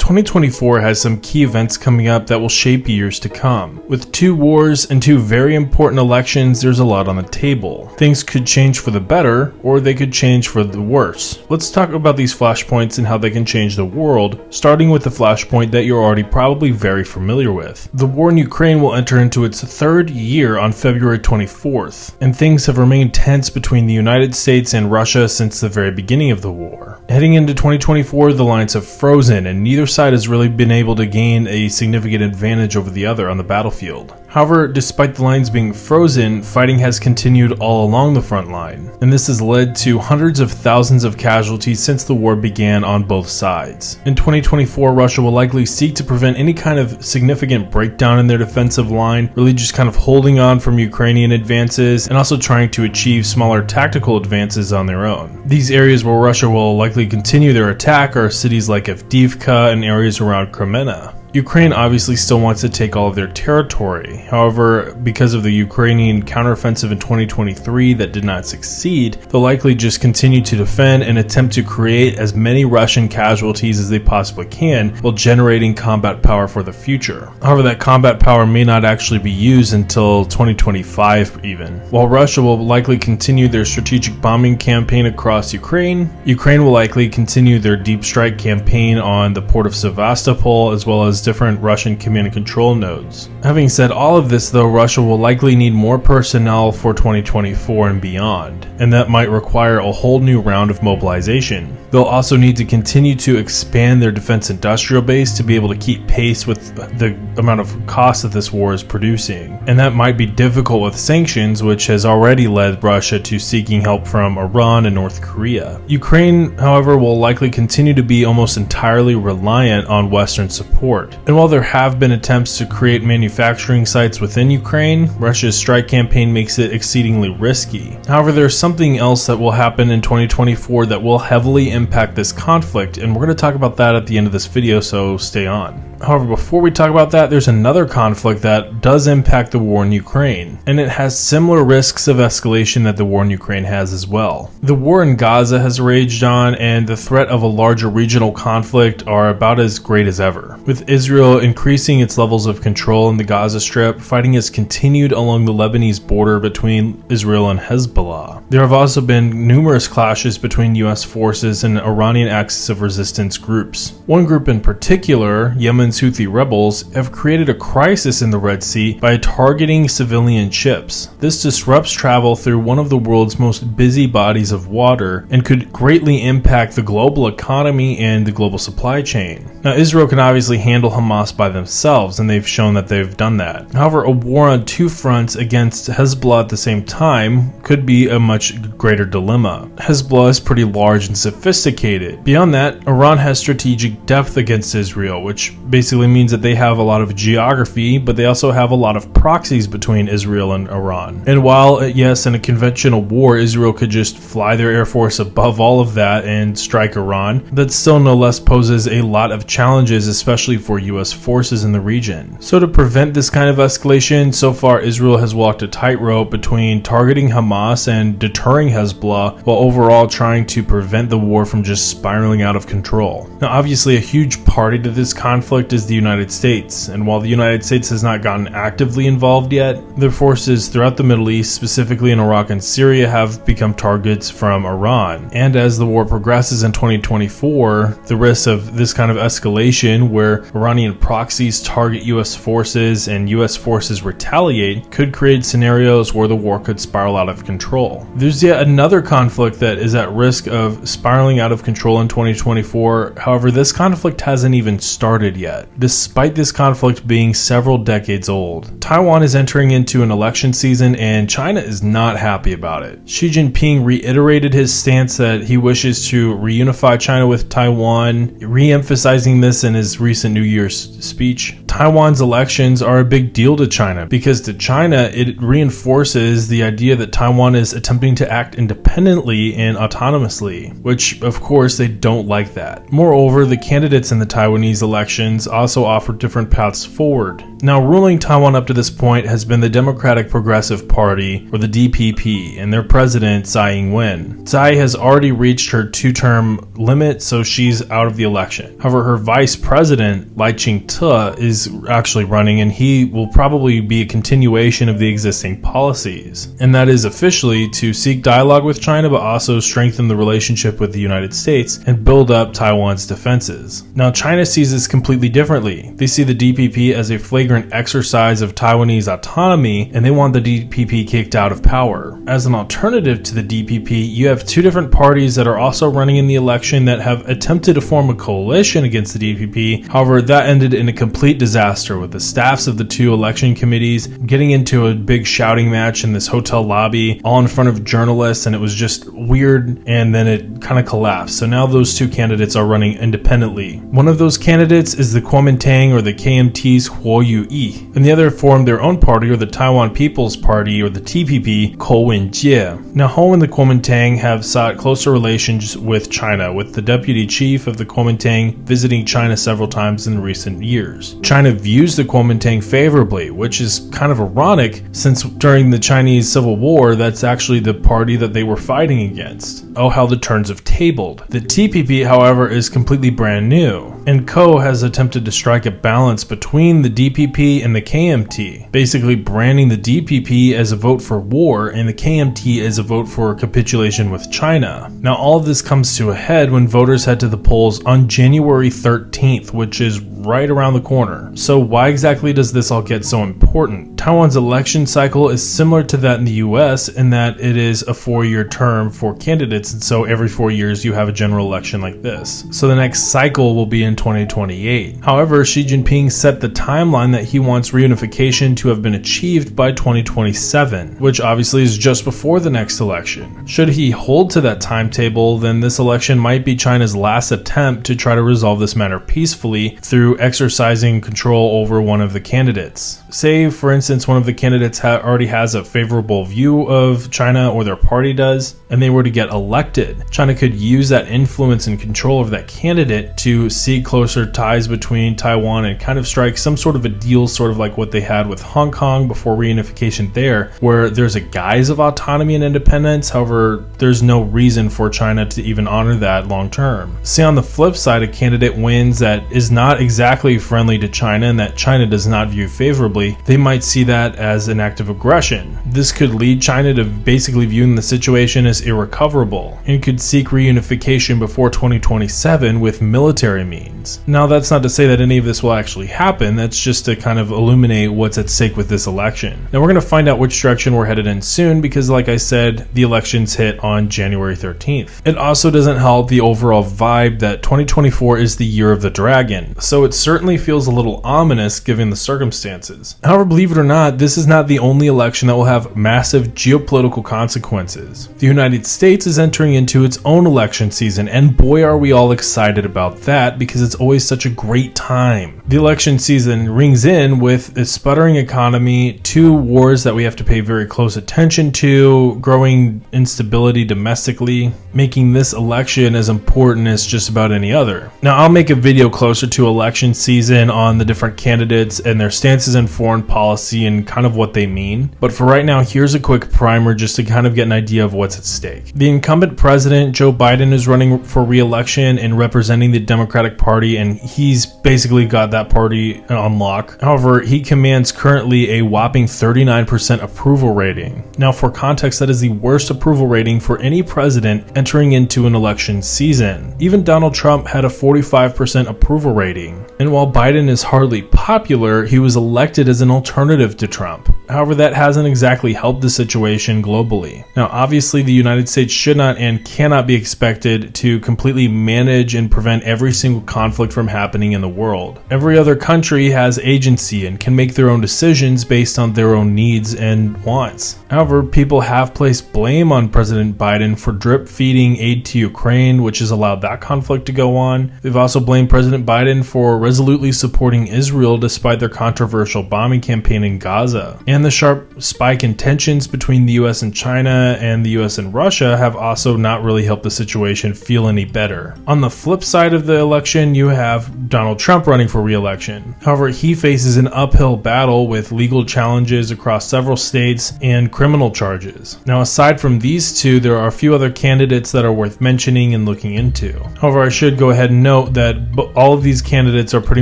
2024 has some key events coming up that will shape years to come. With 2 wars and 2 very important elections, there's a lot on the table. Things could change for the better, or they could change for the worse. Let's talk about these flashpoints and how they can change the world, starting with the flashpoint that you're already probably very familiar with. The war in Ukraine will enter into its 3rd year on February 24th, and things have remained tense between the United States and Russia since the very beginning of the war. Heading into 2024, the lines have frozen, and neither side has really been able to gain a significant advantage over the other on the battlefield. However, despite the lines being frozen, fighting has continued all along the front line, and this has led to hundreds of thousands of casualties since the war began on both sides. In 2024, Russia will likely seek to prevent any kind of significant breakdown in their defensive line, really just kind of holding on from Ukrainian advances and also trying to achieve smaller tactical advances on their own. These areas where Russia will likely continue their attack are cities like Avdiivka and areas around Kremenna. Ukraine obviously still wants to take all of their territory. However, because of the Ukrainian counteroffensive in 2023 that did not succeed, they'll likely just continue to defend and attempt to create as many Russian casualties as they possibly can while generating combat power for the future. However, that combat power may not actually be used until 2025 even. While Russia will likely continue their strategic bombing campaign across Ukraine will likely continue their deep strike campaign on the port of Sevastopol as well as different Russian command and control nodes. Having said all of this though, Russia will likely need more personnel for 2024 and beyond, and that might require a whole new round of mobilization. They'll also need to continue to expand their defense industrial base to be able to keep pace with the amount of cost that this war is producing, and that might be difficult with sanctions, which has already led Russia to seeking help from Iran and North Korea. Ukraine, however, will likely continue to be almost entirely reliant on Western support. And while there have been attempts to create manufacturing sites within Ukraine, Russia's strike campaign makes it exceedingly risky. However, there's something else that will happen in 2024 that will heavily impact this conflict, and we're going to talk about that at the end of this video, so stay on. However, before we talk about that, there's another conflict that does impact the war in Ukraine, and it has similar risks of escalation that the war in Ukraine has as well. The war in Gaza has raged on, and the threat of a larger regional conflict are about as great as ever. With Israel increasing its levels of control in the Gaza Strip, fighting has continued along the Lebanese border between Israel and Hezbollah. There have also been numerous clashes between US forces and Iranian axis of resistance groups. One group in particular, Yemen's Houthi rebels, have created a crisis in the Red Sea by targeting civilian ships. This disrupts travel through one of the world's most busy bodies of water and could greatly impact the global economy and the global supply chain. Now, Israel can obviously handle Hamas by themselves, and they've shown that they've done that. However, a war on 2 fronts against Hezbollah at the same time could be a much greater dilemma. Hezbollah is pretty large and sophisticated. Beyond that, Iran has strategic depth against Israel, which basically means that they have a lot of geography, but they also have a lot of proxies between Israel and Iran. And while, yes, in a conventional war, Israel could just fly their air force above all of that and strike Iran, that still no less poses a lot of challenges, especially for US forces in the region. So to prevent this kind of escalation, so far Israel has walked a tightrope between targeting Hamas and deterring Hezbollah, while overall trying to prevent the war from just spiraling out of control. Now, obviously a huge party to this conflict is the United States, and while the United States has not gotten actively involved yet, their forces throughout the Middle East, specifically in Iraq and Syria, have become targets from Iran. And as the war progresses in 2024, the risk of this kind of escalation where Iranian proxies target US forces and US forces retaliate could create scenarios where the war could spiral out of control. There's yet another conflict that is at risk of spiraling out of control in 2024. However, this conflict hasn't even started yet, despite this conflict being several decades old. Taiwan is entering into an election season, and China is not happy about it. Xi Jinping reiterated his stance that he wishes to reunify China with Taiwan, re-emphasizing this in his recent New Year's speech. Taiwan's elections are a big deal to China because to China, it reinforces the idea that Taiwan is attempting to act independently and autonomously, which of course they don't like that. Moreover, the candidates in the Taiwanese elections also offer different paths forward. Now, ruling Taiwan up to this point has been the Democratic Progressive Party, or the DPP, and their president, Tsai Ing-wen. Tsai has already reached her 2-term limit, so she's out of the election. However, her vice president, Lai Ching-te, is actually running, and he will probably be a continuation of the existing policies. And that is officially to seek dialogue with China, but also strengthen the relationship with the United States and build up Taiwan's defenses. Now, China sees this completely differently. They see the DPP as a flagrant exercise of Taiwanese autonomy, and they want the DPP kicked out of power. As an alternative to the DPP, you have 2 different parties that are also running in the election that have attempted to form a coalition against the DPP. However, that ended in a complete disaster, with the staffs of the 2 election committees getting into a big shouting match in this hotel lobby, all in front of journalists, and it was just weird, and then it kind of collapsed. So now those 2 candidates are running independently. One of those candidates is the Kuomintang, or the KMT's Huo Yu-yi, and the other formed their own party, or the Taiwan People's Party, or the TPP, Ko Wen-jie. Now, Ho and the Kuomintang have sought closer relations with China, with the deputy chief of the Kuomintang visiting China several times in recent years. China views the Kuomintang favorably, which is kind of ironic since during the Chinese Civil War, that's actually the party that they were fighting against. Oh, how the turns have tabled. The TPP, however, is completely brand new, and Ko has attempted to strike a balance between the DPP and the KMT, basically branding the DPP as a vote for war and the KMT as a vote for capitulation with China. Now, all of this comes to a head when voters head to the polls on January 13th, which is right around the corner. So why exactly does this all get so important? Taiwan's election cycle is similar to that in the US in that it is a 4-year term for candidates, and so every 4 years you have a general election like this. So the next cycle will be in 2028. However, Xi Jinping set the timeline that he wants reunification to have been achieved by 2027, which obviously is just before the next election. Should he hold to that timetable, then this election might be China's last attempt to try to resolve this matter peacefully through exercising control over one of the candidates. Say, for instance, one of the candidates already has a favorable view of China, or their party does, and they were to get elected. China could use that influence and control of that candidate to seek closer ties between Taiwan and kind of strike some sort of a deal, sort of like what they had with Hong Kong before reunification there, where there's a guise of autonomy and independence. However, there's no reason for China to even honor that long term. Say on the flip side, a candidate wins that is not exactly friendly to China and that China does not view favorably, they might see that as an act of aggression. This could lead China to basically viewing the situation as irrecoverable and could seek reunification before 2027 with military means. Now, that's not to say that any of this will actually happen, that's just to kind of illuminate what's at stake with this election. Now, we're going to find out which direction we're headed in soon because, like I said, the elections hit on January 13th. It also doesn't help the overall vibe that 2024 is the year of the dragon, so it certainly feels a little ominous given the circumstances. However, believe it or not, this is not the only election that will have massive geopolitical consequences. The United States is entering into its own election season, and boy are we all excited about that because it's always such a great time. The election season rings in with a sputtering economy, 2 wars that we have to pay very close attention to, growing instability domestically, making this election as important as just about any other. Now, I'll make a video closer to election season on the different candidates and their stances in foreign policy and kind of what they mean, but for right now, here's a quick primer just to kind of get an idea of what's at stake. The incumbent president, Joe Biden, is running for re-election and representing the Democratic Party, and he's basically got that party on lock. However, he commands currently a whopping 39% approval rating. Now, for context, that is the worst approval rating for any president entering into an election season. Even Donald Trump had a 45% approval rating. And while Biden is hardly popular, he was elected as an alternative to Trump. However, that hasn't exactly helped the situation globally. Now, obviously, the United States should not and cannot be expected to completely manage and prevent every single conflict from happening in the world. Every other country has agency and can make their own decisions based on their own needs and wants. However, people have placed blame on President Biden for drip feeding aid to Ukraine, which has allowed that conflict to go on. They've also blamed President Biden for resolutely supporting Israel despite their controversial bombing campaign in Gaza. And the sharp spike in tensions between the US and China and the US and Russia have also not really helped the situation feel any better. On the flip side of the election, you have Donald Trump running for re-election. However, he faces an uphill battle with legal challenges across several states and criminal charges. Now, aside from these two, there are a few other candidates that are worth mentioning and looking into. However, I should go ahead and note that all of these candidates are pretty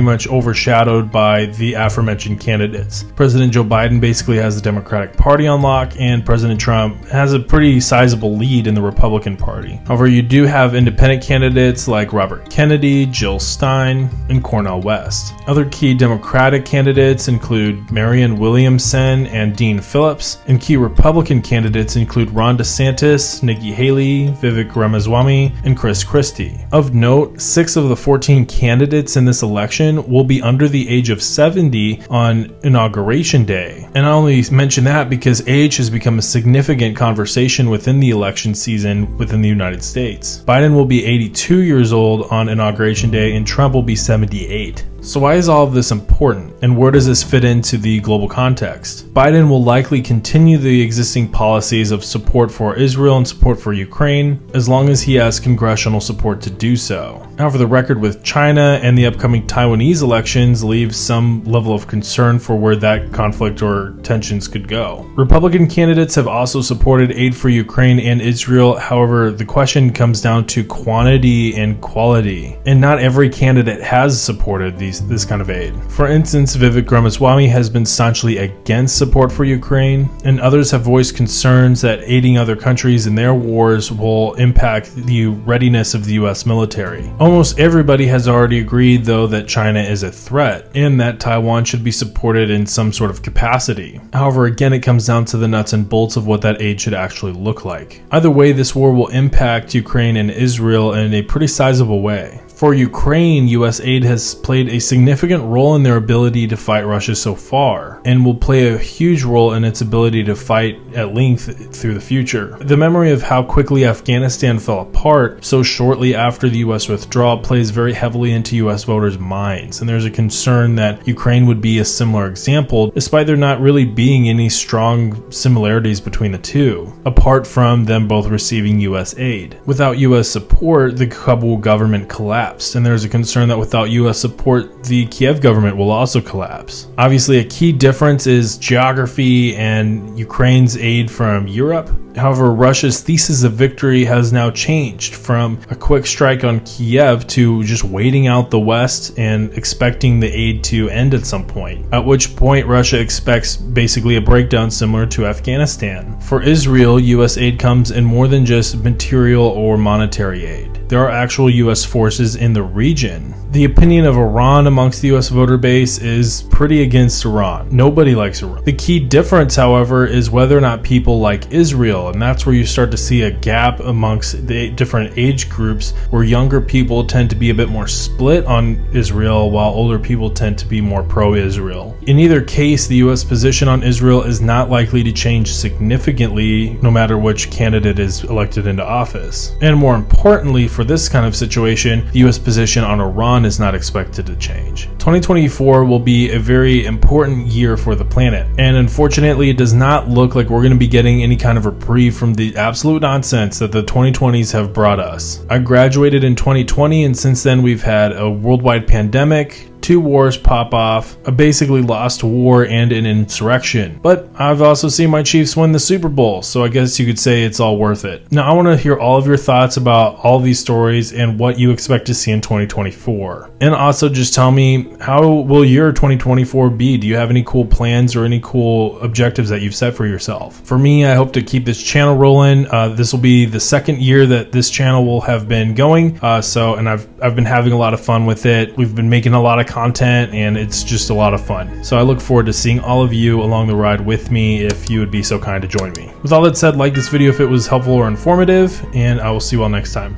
much overshadowed by the aforementioned candidates. President Joe Biden basically has the Democratic Party on lock, and President Trump has a pretty sizable lead in the Republican Party. However, you do have independent candidates like Robert Kennedy, Jill Stein, and Cornel West. Other key Democratic candidates include Marianne Williamson and Dean Phillips, and key Republican candidates include Ron DeSantis, Nikki Haley, Vivek Ramaswamy, and Chris Christie. Of note, 6 of the 14 candidates in this election will be under the age of 70 on Inauguration Day. And I only mention that because age has become a significant conversation within the election season within the United States. Biden will be 82 years old on Inauguration Day and Trump will be 78. So why is all of this important, and where does this fit into the global context? Biden will likely continue the existing policies of support for Israel and support for Ukraine, as long as he has congressional support to do so. However, the record with China and the upcoming Taiwanese elections leaves some level of concern for where that conflict or tensions could go. Republican candidates have also supported aid for Ukraine and Israel. However, the question comes down to quantity and quality, and not every candidate has supported this kind of aid. For instance, Vivek Ramaswamy has been staunchly against support for Ukraine, and others have voiced concerns that aiding other countries in their wars will impact the readiness of the US military. Almost everybody has already agreed, though, that China is a threat and that Taiwan should be supported in some sort of capacity. However, again, it comes down to the nuts and bolts of what that aid should actually look like. Either way, this war will impact Ukraine and Israel in a pretty sizable way. For Ukraine, US aid has played a significant role in their ability to fight Russia so far, and will play a huge role in its ability to fight at length through the future. The memory of how quickly Afghanistan fell apart so shortly after the US withdrawal plays very heavily into US voters' minds, and there's a concern that Ukraine would be a similar example, despite there not really being any strong similarities between the two, apart from them both receiving US aid. Without US support, the Kabul government collapsed, and there's a concern that without US support, the Kiev government will also collapse. Obviously, a key difference is geography and Ukraine's aid from Europe. However, Russia's thesis of victory has now changed from a quick strike on Kiev to just waiting out the West and expecting the aid to end at some point, at which point Russia expects basically a breakdown similar to Afghanistan. For Israel, US aid comes in more than just material or monetary aid. There are actual US forces in the region. The opinion of Iran amongst the US voter base is pretty against Iran. Nobody likes Iran. The key difference, however, is whether or not people like Israel, and that's where you start to see a gap amongst the different age groups, where younger people tend to be a bit more split on Israel, while older people tend to be more pro-Israel. In either case, the US position on Israel is not likely to change significantly no matter which candidate is elected into office. And more importantly, for this kind of situation, the US position on Iran is not expected to change. 2024 will be a very important year for the planet, and unfortunately it does not look like we're going to be getting any kind of reprieve from the absolute nonsense that the 2020s have brought us. I graduated in 2020, and since then we've had a worldwide pandemic, 2 wars pop off, a basically lost war, and an insurrection. But I've also seen my Chiefs win the Super Bowl, so I guess you could say it's all worth it. Now I want to hear all of your thoughts about all these stories and what you expect to see in 2024. And also just tell me, how will your 2024 be? Do you have any cool plans or any cool objectives that you've set for yourself? For me, I hope to keep this channel rolling. This will be the 2nd year that this channel will have been going. And I've been having a lot of fun with it. We've been making a lot of content, and it's just a lot of fun. So I look forward to seeing all of you along the ride with me if you would be so kind to join me. With all that said, like this video if it was helpful or informative, and I will see you all next time.